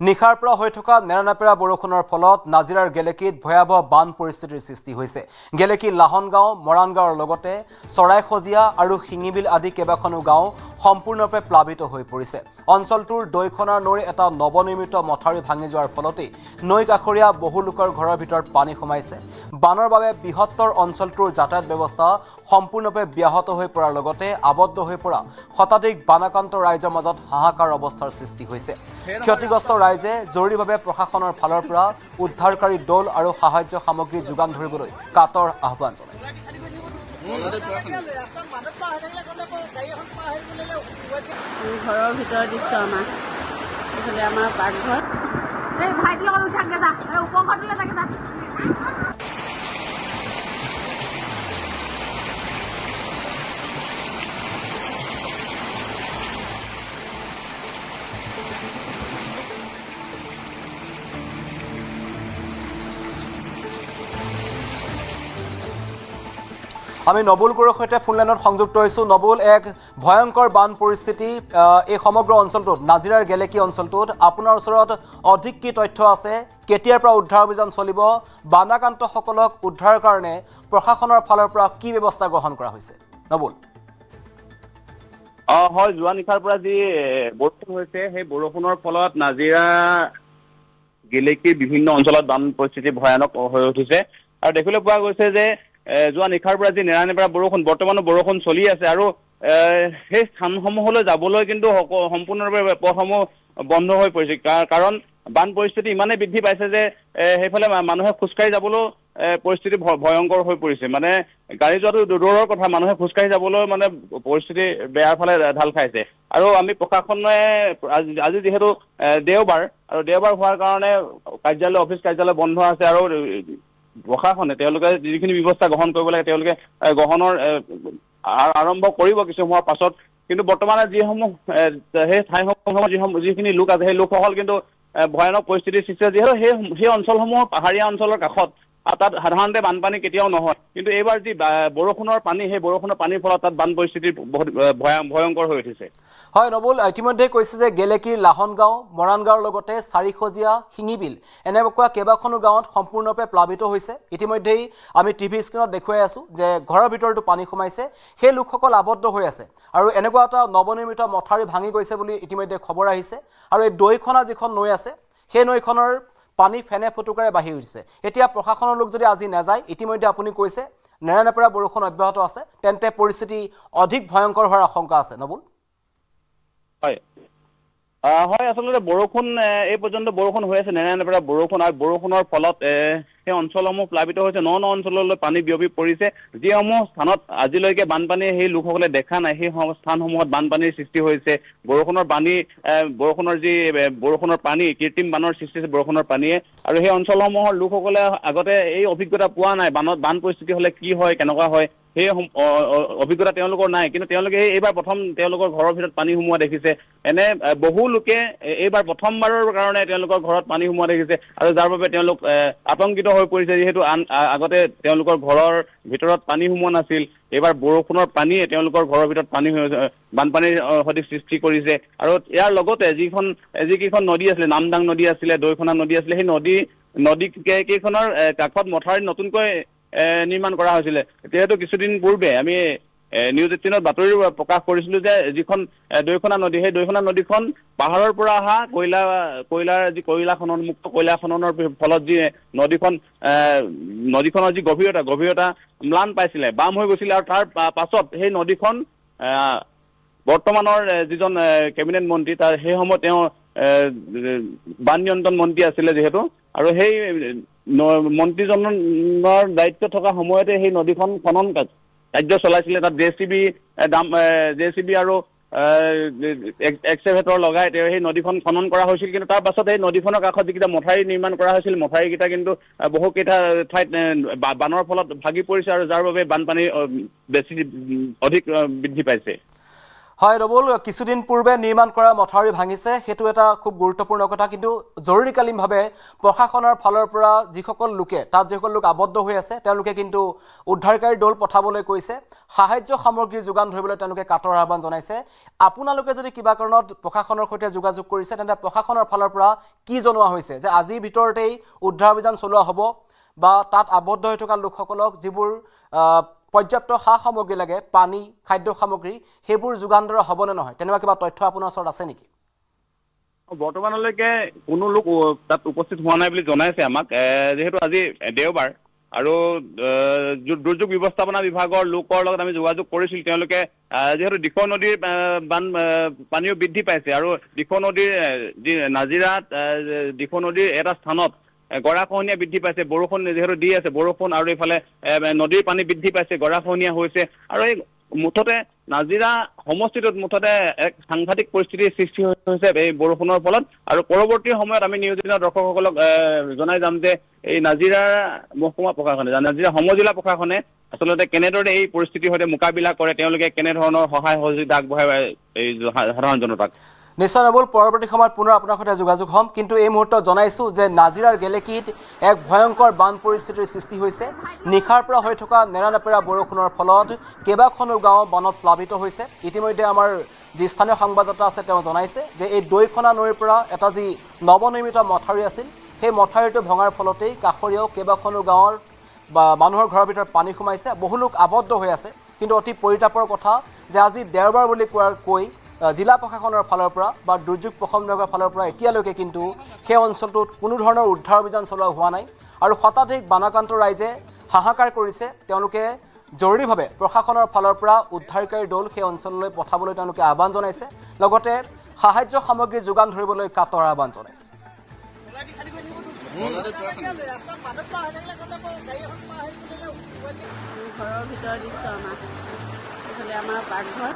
নিশাৰ পৰা হৈ থকা নেৰানেপেৰা বৰষুণৰ ফলত নাজিৰাৰ গেলেকীত ভয়াবহ বান পৰিস্থিতিৰ সৃষ্টি হৈছে। গেলেকী লাহনগাঁও, মৰাণগাঁৱৰ লগতে চৰাইখজিয়া আৰু শিঙিবিল আদি কেইবাখনো গাঁও সম্পূৰ্ণৰূপে প্লাবিত হৈ পৰিছে। অঞ্চলটোৰ দৈখনা নৈৰ এটা নৱনিৰ্মিত মথাউৰি ভাঙি যোৱাৰ ফলতেই নৈ কাষৰীয়া বহু লোকৰ ঘৰৰ ভিতৰত পানী সোমাইছে। বানৰ বাবে বৃহত্তৰ অঞ্চলটোৰ যাতায়াত ব্যৱস্থা সম্পূৰ্ণৰূপে ব্যাহত হৈ পৰাৰ লগতে আবদ্ধ হৈ পৰা শতাধিক বানাক্ৰান্ত ৰাইজৰ মাজত হাহাকাৰ অৱস্থাৰ সৃষ্টি হৈছে। ক্ষতিগ্ৰস্ত ৰাইজে জৰুৰীভাৱে প্ৰশাসনৰ ফালৰ পৰা উদ্ধাৰকাৰী দল আৰু সাহায্য সামগ্ৰী যোগান ধৰিবলৈ কাতৰ আহ্বান জনাইছে। ঘৰৰ ভিতৰৰ দৃশ্য এইফালে আমাৰ পাকঘৰ আমি নবুল গুৰুৰ সৈতে ফোন লাইনত সংযুক্ত হৈছোঁ। নবুল, এক ভয়ংকৰ বান পৰিস্থিতি এই সমগ্ৰ অঞ্চলটোত, নাজিৰাৰ গেলেকী অঞ্চলটোত। আপোনাৰ ওচৰত অধিক কি তথ্য আছে? কেতিয়াৰ পৰা উদ্ধাৰ অভিযান চলিব? বানাক্ৰান্তসকলক উদ্ধাৰৰ কাৰণে প্ৰশাসনৰ ফালৰ পৰা কি ব্যৱস্থা গ্ৰহণ কৰা হৈছে? নবুল। হয়, যোৱা নিশাৰ পৰা যি বৰষুণ হৈছে, সেই বৰষুণৰ ফলত নাজিৰা গেলেকীৰ বিভিন্ন অঞ্চলত বান পৰিস্থিতি ভয়ানক হৈ উঠিছে। আৰু দেখিবলৈ পোৱা গৈছে যে যোৱা নিশাৰ পৰা যি নেৰানেপেৰা বৰষুণ, বৰ্তমানো বৰষুণ চলি আছে আৰু সেই স্থানসমূহলৈ যাবলৈ কিন্তু সম্পূৰ্ণৰূপে পথসমূহ বন্ধ হৈ পৰিছে। কাৰণ বান পৰিস্থিতি ইমানেই বৃদ্ধি পাইছে যে সেইফালে মানুহে খোজকাঢ়ি যাবলৈও পৰিস্থিতি ভয়ংকৰ হৈ পৰিছে। মানে গাড়ী যোৱাটো দূৰৰ কথা, মানুহে খোজকাঢ়ি যাবলৈ মানে পৰিস্থিতি বেয়াৰ ফালে ঢাল খাইছে। আৰু আমি প্ৰশাসনে আজি যিহেতু দেওবাৰ, আৰু দেওবাৰ হোৱাৰ কাৰণে অফিচ কাৰ্যালয় বন্ধ আছে, আৰু প্ৰশাসনে তেওঁলোকে যিখিনি ব্যৱস্থা গ্ৰহণ কৰিব লাগে তেওঁলোকে গ্ৰহণৰ আৰম্ভ কৰিব কিছু সময়ৰ পাছত। কিন্তু বৰ্তমানে যিসমূহ সেই ঠাইসমূহৰ যিখিনি লোক আছে, সেই লোকসকল কিন্তু ভয়ানক পৰিস্থিতিৰ সৃষ্টি হৈছে। যিহেতু সেই অঞ্চলসমূহ পাহাৰীয়া অঞ্চলৰ কাষত, তাত সাধাৰণতে বানপানী কেতিয়াও নহয়। কিন্তু এইবাৰ যি বৰষুণৰ পানী, সেই বৰষুণৰ পানীৰ ফলত তাত বান পৰিস্থিতি বহুত ভয়ংকৰ হৈ উঠিছে। হয় নবুল, ইতিমধ্যে কৈছে যে গেলেকীৰ লাহনগাঁও, মৰাণগাঁৱৰ লগতে চাৰিখজিয়া, শিঙিবিল এনেকুৱা কেইবাখনো গাঁৱত সম্পূৰ্ণৰূপে প্লাবিত হৈছে। ইতিমধ্যেই আমি টিভি স্ক্ৰীণত দেখুৱাই আছোঁ যে ঘৰৰ ভিতৰতো পানী সোমাইছে, সেই লোকসকল আবদ্ধ হৈ আছে। আৰু এনেকুৱা এটা নৱনিৰ্মিত মথাউৰি ভাঙি গৈছে বুলি ইতিমধ্যে খবৰ আহিছে। আৰু এই দৈখনা যিখন নৈ আছে, সেই নৈখনৰ পানী ফেনে ফুটুকাৰে বাঢ়ি উঠিছে। এতিয়া প্ৰশাসনৰ লোক যদি আজি নাযায়, ইতিমধ্যে আপুনি কৈছে নেৰানেপেৰা বৰষুণ অব্যাহত আছে, তেন্তে পৰিস্থিতি অধিক ভয়ংকৰ হোৱাৰ আশংকা আছে। নবুল। হয়, আচলতে বৰষুণ এই পৰ্যন্ত বৰষুণ হৈ আছে, নেৰানেপেৰা বৰষুণ, আৰু বৰষুণৰ ফলত সেই অঞ্চলসমূহ প্লাবিত হৈছে। ন অঞ্চললৈ পানী বিয়পি পৰিছে। যিসমূহ স্থানত আজিলৈকে বানপানী সেই লোকসকলে দেখা নাই, সেই স্থানসমূহত বানপানীৰ সৃষ্টি হৈছে। বৰষুণৰ পানী কৃত্ৰিম বানৰ সৃষ্টি হৈছে বৰষুণৰ পানীয়ে। আৰু সেই অঞ্চলসমূহৰ লোকসকলে আগতে এই অভিজ্ঞতা পোৱা নাই, বান পৰিস্থিতি হ'লে কি হয়, কেনেকুৱা হয়, সেই অভিজ্ঞতা তেওঁলোকৰ নাই। কিন্তু তেওঁলোকে এইবাৰ প্ৰথম তেওঁলোকৰ ঘৰৰ ভিতৰত পানী সোমোৱা দেখিছে। এনে বহু লোকে এইবাৰ প্ৰথমবাৰৰ কাৰণে তেওঁলোকৰ ঘৰত পানী সোমোৱা দেখিছে, আৰু যাৰ বাবে তেওঁলোক আতংকিত হৈ পৰিছে। যিহেতু আগতে তেওঁলোকৰ ঘৰৰ ভিতৰত পানী সোমোৱা নাছিল, এইবাৰ বৰষুণৰ পানীয়ে তেওঁলোকৰ ঘৰৰ ভিতৰত বানপানীৰ সদৃশ সৃষ্টি কৰিছে। আৰু ইয়াৰ লগতে যিকেইখন নদী আছিলে, নামদাং নদী আছিলে, দৈখনা নদী আছিলে, সেই নদী কেইখনৰ কাষত মথাউৰি নতুনকৈ নিৰ্মাণ কৰা হৈছিলে। যিহেতু কিছুদিন পূৰ্বে আমি নিউজ 18ত বাতৰি প্ৰকাশ কৰিছিলো যে যিখন দৈখনা নদী, সেই দৈখনা নদীখন পাহাৰৰ পৰা অহা মুক্ত কয়লা খননৰ ফলত যি নদীখনৰ যি গভীৰতা ম্লান পাইছিলে, বাম হৈ গৈছিলে। আৰু তাৰ পাছত সেই নদীখন বৰ্তমানৰ যিজন কেবিনেট মন্ত্ৰী, সেই সময়ত তেওঁ বান নিয়ন্ত্ৰণ মন্ত্ৰী আছিলে যিহেতু, আৰু সেই মন্ত্ৰীজনৰ দায়িত্ব থকা সময়তে সেই নদীখন খনন কাৰ্য চলাইছিলে। তাত জেচিবি আৰু এক্সকেভেটৰ লগাই সেই নদীখন খনন কৰা হৈছিল। কিন্তু তাৰ পাছত এই নদীখনৰ কাষত যিকেইটা মথাউৰি নিৰ্মাণ কৰা হৈছিল, মথাউৰিকেইটা কিন্তু বহুকেইটা ঠাইত বানৰ ফলত ভাগি পৰিছে, আৰু যাৰ বাবে বানপানী অধিক বৃদ্ধি পাইছে। হয় ৰবুল, কিছুদিন পূৰ্বে নিৰ্মাণ কৰা মথাউৰি ভাঙিছে, সেইটো এটা খুব গুৰুত্বপূৰ্ণ কথা। কিন্তু জৰুৰীকালীনভাৱে প্ৰশাসনৰ ফালৰ পৰা যিসকল লোকে তাত যিসকল লোক আবদ্ধ হৈ আছে তেওঁলোকে কিন্তু উদ্ধাৰকাৰী দল পঠাবলৈ কৈছে, সাহায্য সামগ্ৰী যোগান ধৰিবলৈ তেওঁলোকে কাটৰ আহ্বান জনাইছে। আপোনালোকে যদি কিবা কাৰণত প্ৰশাসনৰ সৈতে যোগাযোগ কৰিছে তেন্তে প্ৰশাসনৰ ফালৰ পৰা কি জনোৱা হৈছে যে আজিৰ ভিতৰতেই উদ্ধাৰ অভিযান চলোৱা হ'ব বা তাত আবদ্ধ হৈ থকা লোকসকলক যিবোৰ পৰ্যাপ্ত সা সামগ্ৰী লাগে, পানী, খাদ্য সামগ্ৰী, সেইবোৰ যোগান ধৰা হ'ব নে নহয়, তেনেকুৱা কিবা তথ্য আপোনাৰ ওচৰত আছে নেকি? বৰ্তমানলৈকে কোনো লোক তাত উপস্থিত হোৱা নাই বুলি জনাইছে আমাক। যিহেতু আজি দেওবাৰ আৰু দুৰ্যোগ ব্যৱস্থাপনা বিভাগৰ লোকৰ লগত আমি যোগাযোগ কৰিছিলোঁ। তেওঁলোকে যিহেতু দিখৌ নদীৰ পানীও বৃদ্ধি পাইছে আৰু দিখৌ নদীৰ যি নাজিৰাত দিখৌ নদীৰ এটা স্থানত গৰাখহনীয়া বৃদ্ধি পাইছে, বৰষুণ যিহেতু দি আছে, বৰষুণ আৰু এইফালে নদীৰ পানী বৃদ্ধি পাইছে, গৰাখহনীয়া হৈছে আৰু এই মুঠতে নাজিৰা সমষ্টিটোত মুঠতে এক সাংঘাতিক পৰিস্থিতিৰ সৃষ্টি হৈছে এই বৰষুণৰ ফলত। আৰু পৰৱৰ্তী সময়ত আমি নিউজ 18 দৰ্শকসকলক জনাই যাম যে এই নাজিৰা মহকুমা প্ৰশাসনে, নাজিৰা সমজিলা প্ৰশাসনে আচলতে কেনেদৰে এই পৰিস্থিতিৰ সৈতে মোকাবিলা কৰে, তেওঁলোকে কেনেধৰণৰ সহায় সহযোগিতা আগবঢ়ায় এই সাধাৰণ জনতাক। নিশ্চয় নবুল, পৰৱৰ্তী সময়ত পুনৰ আপোনাৰ সৈতে যোগাযোগ হ'ম। কিন্তু এই মুহূৰ্তত জনাইছোঁ যে নাজিৰাৰ গেলেকীত এক ভয়ংকৰ বান পৰিস্থিতিৰ সৃষ্টি হৈছে। নিশাৰ পৰা হৈ থকা নেৰানেপেৰা বৰষুণৰ ফলত কেইবাখনো গাঁও বানত প্লাবিত হৈছে। ইতিমধ্যে আমাৰ যি স্থানীয় সংবাদদাতা আছে তেওঁ জনাইছে যে এই দৈখনা নৈৰ পৰা এটা যি নৱনিৰ্মিত মথাউৰি আছিল, সেই মথাউৰিটো ভঙাৰ ফলতেই কাষৰীয়াও কেইবাখনো গাঁৱৰ বা মানুহৰ ঘৰৰ ভিতৰত পানী সোমাইছে, বহু লোক আবদ্ধ হৈ আছে। কিন্তু অতি পৰিতাপৰ কথা যে আজি দেওবাৰ বুলি কৈ জিলা প্ৰশাসনৰ ফালৰ পৰা বা দুৰ্যোগ প্ৰশমন বিভাগৰ ফালৰ পৰা এতিয়ালৈকে কিন্তু সেই অঞ্চলটোত কোনো ধৰণৰ উদ্ধাৰ অভিযান চলোৱা হোৱা নাই আৰু শতাধিক বানাক্ৰান্ত ৰাইজে হাহাকাৰ কৰিছে। তেওঁলোকে জৰুৰীভাৱে প্ৰশাসনৰ ফালৰ পৰা উদ্ধাৰকাৰী দল সেই অঞ্চললৈ পঠাবলৈ তেওঁলোকে আহ্বান জনাইছে, লগতে সাহায্য সামগ্ৰী যোগান ধৰিবলৈ কাটৰ আহ্বান জনাইছে। ঘৰৰ ভিতৰৰ দৃশ্য এইফালে আমাৰ পাকঘৰ।